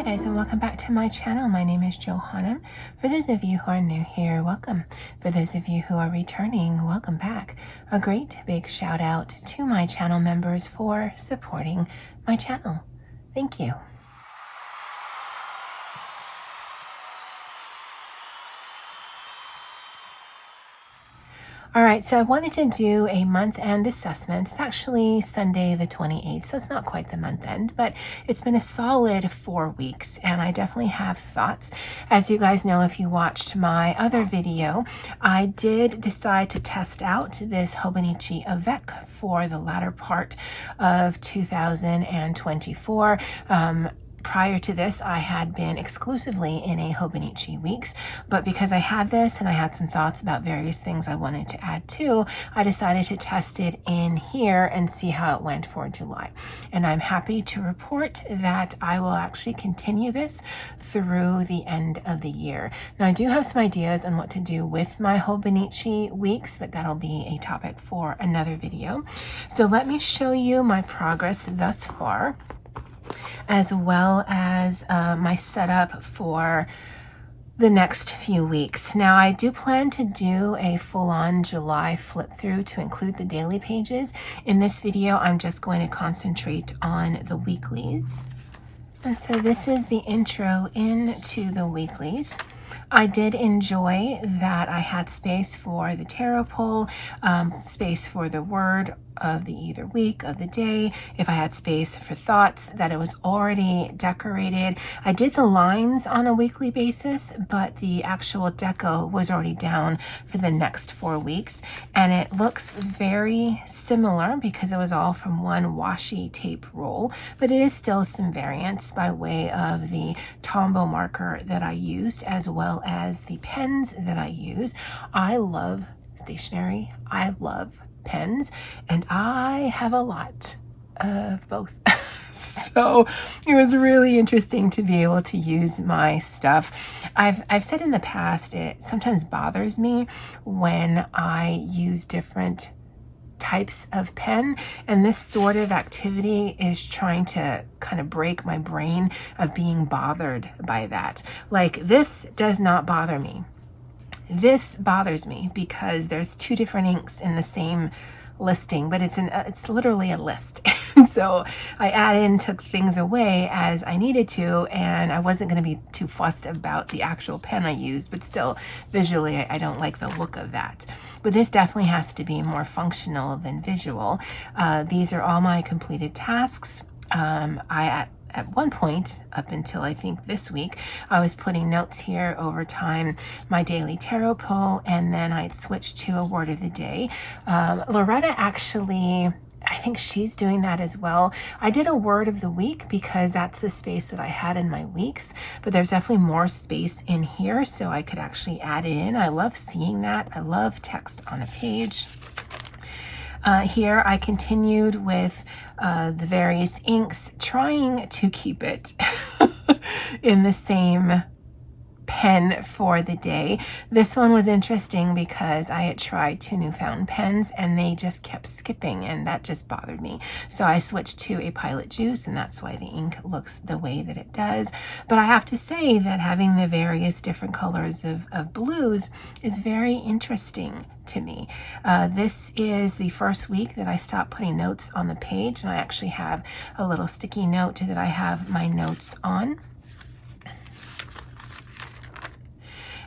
Hi guys, and welcome back to my channel. My name is Johanna. For those of you who are new here, welcome. For those of you who are returning, welcome back. A great big shout out to my channel members for supporting my channel. Thank you. All right, so I wanted to do a month-end assessment. It's actually Sunday the 28th, so it's not quite the month-end, but it's been a solid 4 weeks, and I definitely have thoughts. As you guys know, if you watched my other video, I did decide to test out this Hobonichi Avec for the latter part of 2024. Prior to this, I had been exclusively in a Hobonichi weeks, but because I had this and I had some thoughts about various things I wanted to add to, I decided to test it in here and see how it went for July. And I'm happy to report that I will actually continue this through the end of the year. Now, I do have some ideas on what to do with my Hobonichi weeks, but that'll be a topic for another video. So let me show you my progress thus far, as well as my setup for the next few weeks. Now, I do plan to do a full-on July flip through to include the daily pages. In this video, I'm just going to concentrate on the weeklies. And so this is the intro into the weeklies. I did enjoy that I had space for the tarot pull, space for the word of the either week, of the day. If I had space for thoughts, that it was already decorated. I did the lines on a weekly basis, but the actual deco was already down for the next 4 weeks. And it looks very similar because it was all from one washi tape roll, but it is still some variants by way of the Tombow marker that I used, as well as the pens that I use. I love stationery. I love pens, and I have a lot of both. So it was really interesting to be able to use my stuff. I've said in the past, it sometimes bothers me when I use different types of pen, and this sort of activity is trying to kind of break my brain of being bothered by that. Like, this does not bother me. This bothers me because there's 2 different inks in the same listing, but it's literally a list. And so I added and took things away as I needed to, and I wasn't going to be too fussed about the actual pen I used, but still visually I don't like the look of that. But this definitely has to be more functional than visual. These are all my completed tasks. At one point, up until I think this week, I was putting notes here over time, my daily tarot pull, and then I'd switched to a word of the day. Loretta actually, I think she's doing that as well. I did a word of the week because that's the space that I had in my weeks, but there's definitely more space in here, so I could actually add it in. I love seeing that. I love text on a page. Here I continued with the various inks, trying to keep it in the same pen for the day. This one was interesting because I had tried 2 new fountain pens and they just kept skipping, and that just bothered me. So I switched to a Pilot Juice, and that's why the ink looks the way that it does. But I have to say that having the various different colors of blues is very interesting to me. This is the first week that I stopped putting notes on the page, and I actually have a little sticky note that I have my notes on.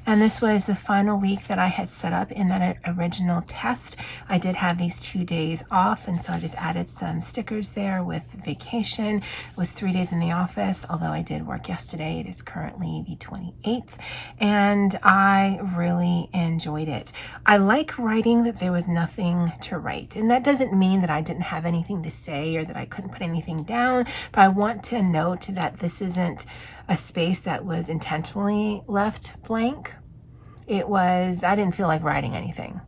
And this was the final week that I had set up in that original test. I did have these 2 days off, and so I just added some stickers there with vacation. It was 3 days in the office, although I did work yesterday. It is currently the 28th, and I really enjoyed it. I like writing that there was nothing to write, and that doesn't mean that I didn't have anything to say or that I couldn't put anything down, but I want to note that this isn't a space that was intentionally left blank. I didn't feel like writing anything.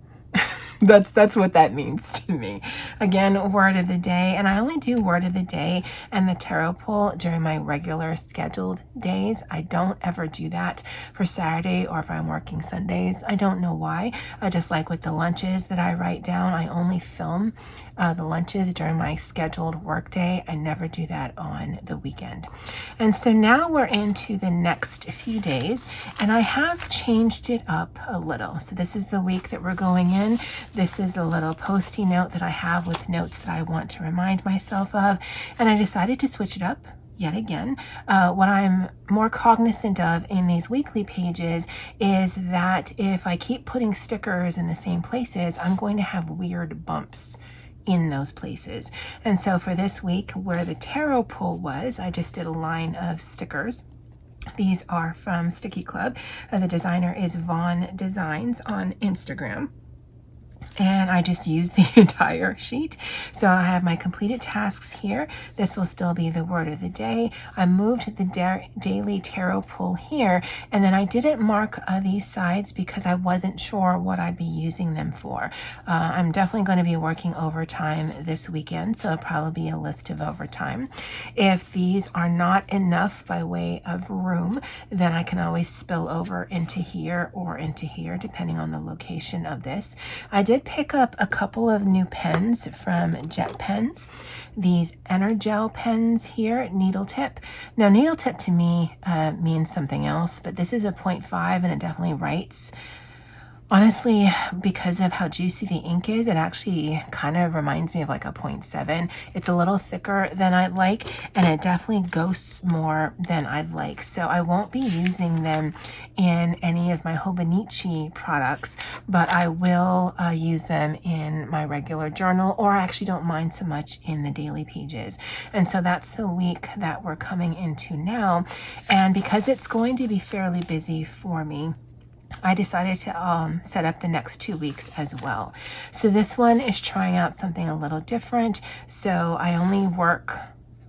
That's what that means to me. Again, word of the day, and I only do word of the day and the tarot pull during my regular scheduled days. I don't ever do that for Saturday or if I'm working Sundays. I don't know why. I just like with the lunches that I write down, I only film the lunches during my scheduled work day. I never do that on the weekend. And so now we're into the next few days, and I have changed it up a little. So this is the week that we're going in. This is the little post-it note that I have with notes that I want to remind myself of, and I decided to switch it up yet again. What I'm more cognizant of in these weekly pages is that if I keep putting stickers in the same places, I'm going to have weird bumps in those places. And so for this week, where the tarot pull was, I just did a line of stickers. These are from Sticky Club. The designer is Vaughn Designs on Instagram. And I just use the entire sheet. So I have my completed tasks here. This will still be the word of the day. I moved the daily tarot pull here, and then I didn't mark these sides because I wasn't sure what I'd be using them for. I'm definitely going to be working overtime this weekend, so it'll probably be a list of overtime. If these are not enough by way of room, then I can always spill over into here or into here, depending on the location of this. I did pick up a couple of new pens from Jet Pens. These Energel pens here, needle tip. Now, needle tip to me means something else, but this is a 0.5 and it definitely writes. Honestly, because of how juicy the ink is, it actually kind of reminds me of like a 0.7. It's a little thicker than I'd like, and it definitely ghosts more than I'd like. So I won't be using them in any of my Hobonichi products, but I will use them in my regular journal, or I actually don't mind so much in the daily pages. And so that's the week that we're coming into now. And because it's going to be fairly busy for me, I decided to set up the next 2 weeks as well. So this one is trying out something a little different. So I only work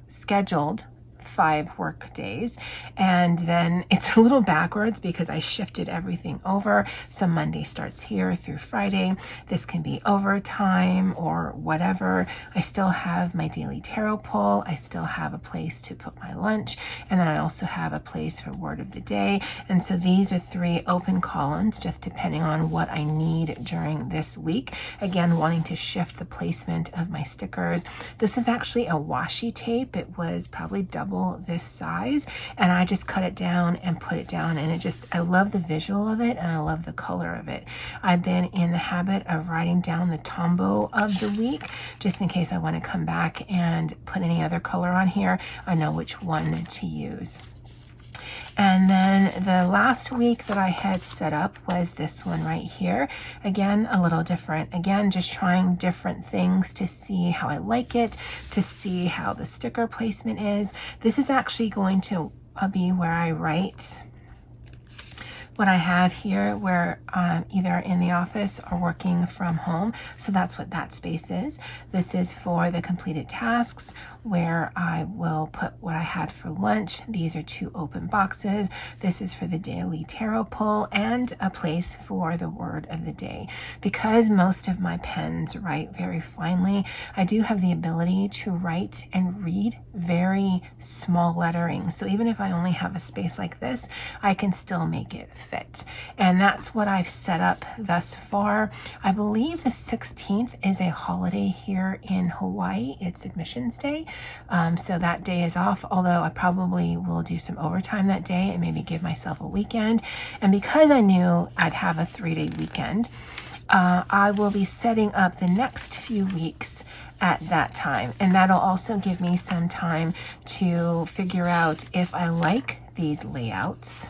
scheduled 5 work days, and then it's a little backwards because I shifted everything over. So Monday starts here through Friday. This can be overtime or whatever. I still have my daily tarot pull. I still have a place to put my lunch, and then I also have a place for word of the day. And so these are 3 open columns, just depending on what I need during this week. Again, wanting to shift the placement of my stickers. This is actually a washi tape. It was probably double this size, and I just cut it down and put it down, and I love the visual of it, and I love the color of it. I've been in the habit of writing down the tombow of the week, just in case I want to come back and put any other color on here. I know which one to use. And then the last week that I had set up was this one right here. Again, a little different. Again, just trying different things to see how I like it, to see how the sticker placement is. This is actually going to be where I write what I have here, where I'm either in the office or working from home. So that's what that space is. This is for the completed tasks, where I will put what I had for lunch. These are 2 open boxes. This is for the daily tarot pull, and a place for the word of the day. Because most of my pens write very finely, I do have the ability to write and read very small lettering. So even if I only have a space like this, I can still make it fit. And that's what I've set up thus far. I believe the 16th is a holiday here in Hawaii. It's Admissions Day. So that day is off, although I probably will do some overtime that day and maybe give myself a weekend. And because I knew I'd have a 3-day weekend, I will be setting up the next few weeks at that time. And that'll also give me some time to figure out if I like these layouts,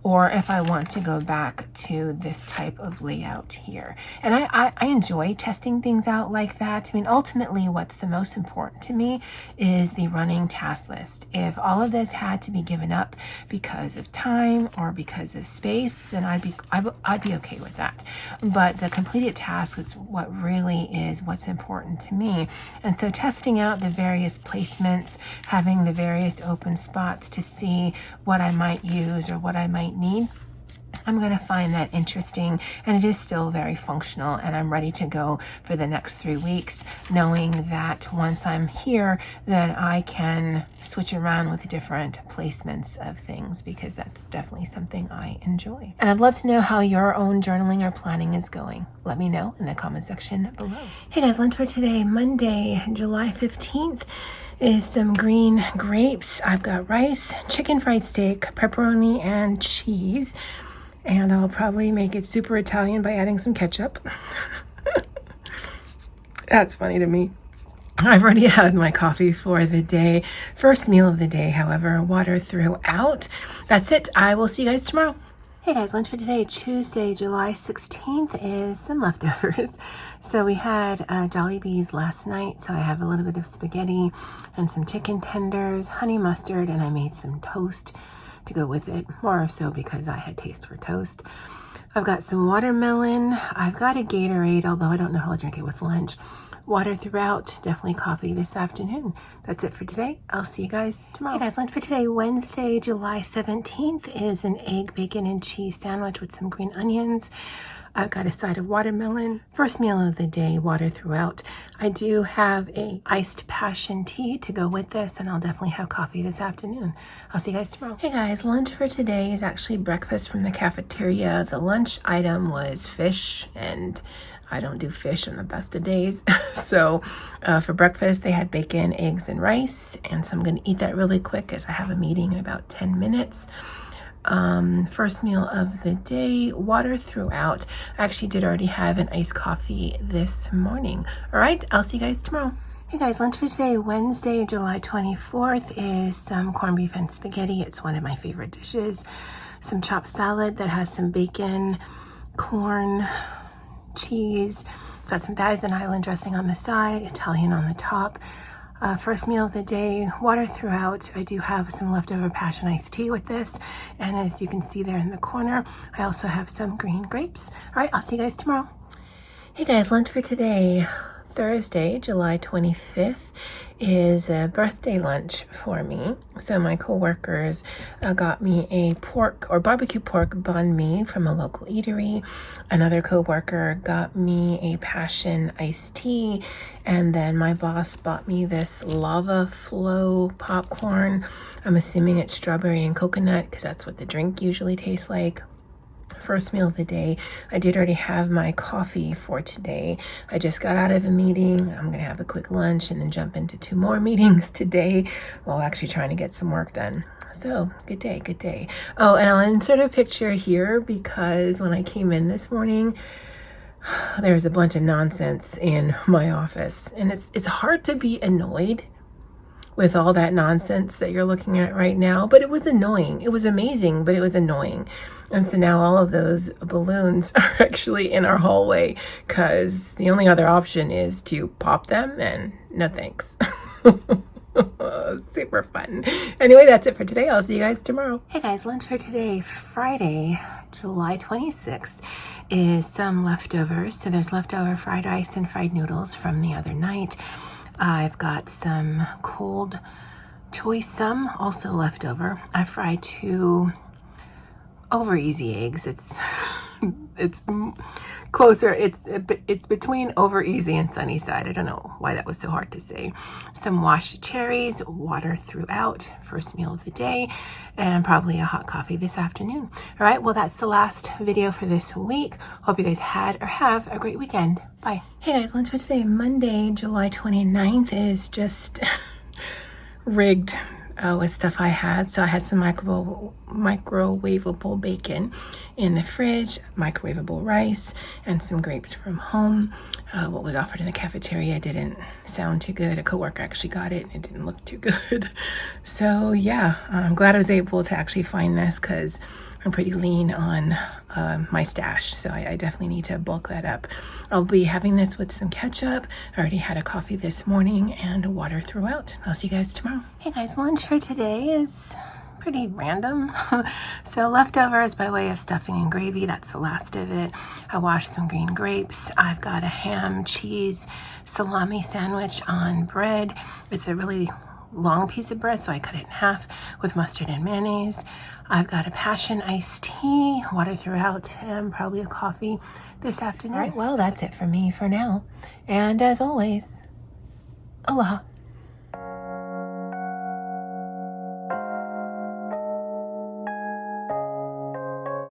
or if I want to go back to this type of layout here. And I enjoy testing things out like that. I mean, ultimately, what's the most important to me is the running task list. If all of this had to be given up because of time or because of space, then I'd be okay with that. But the completed task is what really is what's important to me. And so testing out the various placements, having the various open spots to see what I might use or what I might need, I'm going to find that interesting, and it is still very functional, and I'm ready to go for the next 3 weeks, knowing that once I'm here, then I can switch around with different placements of things, because that's definitely something I enjoy. And I'd love to know how your own journaling or planning is going. Let me know in the comment section below. Hey guys, lunch for today, Monday, July 15th. Is some green grapes. I've got rice, chicken fried steak, pepperoni, and cheese. And I'll probably make it super Italian by adding some ketchup. That's funny to me. I've already had my coffee for the day. First meal of the day, however, water throughout. That's it. I will see you guys tomorrow. Hey guys, lunch for today, Tuesday, July 16th, is some leftovers. So we had Jollibees last night, so I have a little bit of spaghetti and some chicken tenders, honey mustard, and I made some toast to go with it, more so because I had taste for toast. I've got some watermelon. I've got a Gatorade, although I don't know how I'll drink it with lunch. Water throughout, definitely coffee this afternoon. That's it for today. I'll see you guys tomorrow. Hey guys, lunch for today, Wednesday, July 17th, is an egg, bacon, and cheese sandwich with some green onions. I've got a side of watermelon. First meal of the day, water throughout. I do have a iced passion tea to go with this, and I'll definitely have coffee this afternoon. I'll see you guys tomorrow. Hey guys, lunch for today is actually breakfast from the cafeteria. The lunch item was fish, and I don't do fish on the best of days. So for breakfast, they had bacon, eggs, and rice. And so I'm going to eat that really quick as I have a meeting in about 10 minutes. First meal of the day, water throughout. I actually did already have an iced coffee this morning. All right, I'll see you guys tomorrow. Hey guys, lunch for today, Wednesday, July 24th, is some corned beef and spaghetti. It's one of my favorite dishes. Some chopped salad that has some bacon, corn, cheese. Got some Thousand Island dressing on the side, Italian on the top. First meal of the day, water throughout. I do have some leftover passion iced tea with this, and as you can see there in the corner, I also have some green grapes. All right, I'll see you guys tomorrow. Hey guys, lunch for today, Thursday, July 25th, is a birthday lunch for me. So my co-workers got me a pork or barbecue pork banh mi from a local eatery. Another co-worker got me a passion iced tea, and then my boss bought me this lava flow popcorn. I'm assuming it's strawberry and coconut because that's what the drink usually tastes like. First meal of the day. I did already have my coffee for today. I just got out of a meeting. I'm gonna have a quick lunch and then jump into 2 more meetings today while actually trying to get some work done. So good day, good day. Oh, and I'll insert a picture here because when I came in this morning, there was a bunch of nonsense in my office, and it's hard to be annoyed with all that nonsense that you're looking at right now, but it was annoying. It was amazing, but it was annoying. And so now all of those balloons are actually in our hallway because the only other option is to pop them, and no thanks. Super fun. Anyway, that's it for today. I'll see you guys tomorrow. Hey guys, lunch for today, Friday, July 26th, is some leftovers. So there's leftover fried rice and fried noodles from the other night. I've got some cold choice, some also leftover. I fried 2 over easy eggs. It's closer. It's between over easy and sunny side. I don't know why that was so hard to say. Some washed cherries, water throughout. First meal of the day, and probably a hot coffee this afternoon. All right, well, that's the last video for this week. Hope you guys had or have a great weekend. Bye. Hey guys, lunch for today, Monday, July 29th, is just rigged with stuff I had. So I had some microwavable bacon in the fridge, microwavable rice, and some grapes from home. What was offered in the cafeteria didn't sound too good. A coworker actually got it and it didn't look too good. So yeah, I'm glad I was able to actually find this because I'm pretty lean on my stash, so I definitely need to bulk that up. I'll be having this with some ketchup. I already had a coffee this morning and water throughout. I'll see you guys tomorrow. Hey guys, lunch for today is pretty random. So leftovers by way of stuffing and gravy, that's the last of it. I washed some green grapes. I've got a ham, cheese, salami sandwich on bread. It's a really long piece of bread, so I cut it in half with mustard and mayonnaise. I've got a passion iced tea, water throughout, and probably a coffee this afternoon. All right, well, that's it for me for now. And as always, aloha.